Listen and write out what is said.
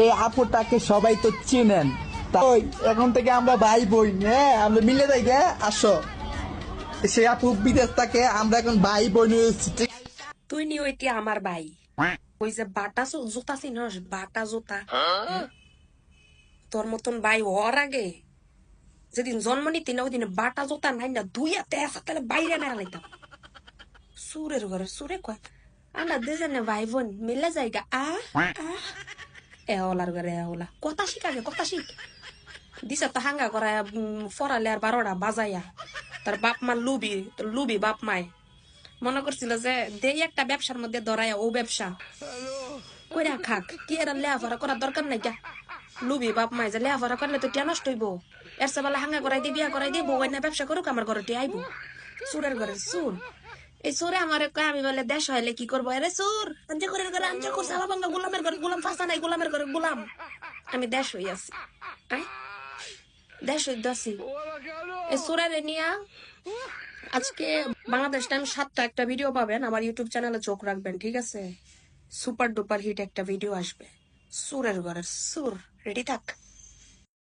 এই আপুটাকে সবাই তো চিনেন। তাই এখন থেকে আমরা ভাই বোন, হ্যাঁ আমরা মিলে যাই গে, আসো। সে আপু বিদেশ থাকে, আমরা এখন ভাই বোন হয়েছি, ঠিক? তুই নি ওইটি আমার ভাই ওই যে বাটা জুতা চিনস বাটা জুতা তোর মতন ভাই হওয়ার আগে যেদিন জন্ম নিতি না ওই দিন বাটা জুতা নাই না দুই হাতে তাহলে বাইরে না লাইতাম সুরের ঘরে সুরে কয় আমরা দুজনে ভাই বোন মিলে যাইগা এ ওলার ঘরে এ ওলা কথা শিখ আগে কথা শিখ দিছে তো হাঙ্গা করা ফরালে আর 12টা বাজাইয়া তার বাপ মা লুবি লুবি বাপ মায় মনে করছিল যে দেই একটা ব্যবসার মধ্যে ধরায় ও ব্যবসা কইরা খাক কি এরা লেহাফারা করার দরকার নাই গা লুবি বাপ মাই যে লেহাফারা করলে তো টিয়া নষ্ট হইব এর সে বেলা হাঙ্গা করাই দি বিয়া করাই দি বউ না ব্যবসা করুক আমার ঘরে টিয়া আইব সুরের ঘরে সুর এই সুরে আমার আমি বলে দেশ হইলে কি করবো আরে সুর আঞ্জা করে ঘরে আঞ্জা করছে বাঙ্গা গোলামের ঘরে গোলাম ফাঁসা নাই গোলামের ঘরে গোলাম আমি দেশ হই আছি দেশ হইতাছি এই সুরের নিয়া আজকে বাংলাদেশ টাইম 7টা একটা ভিডিও পাবেন আমার ইউটিউব চ্যানেলে চোখ রাখবেন ঠিক আছে সুপার ডুপার হিট একটা ভিডিও আসবে সুরের ঘরের সুর রেডি থাক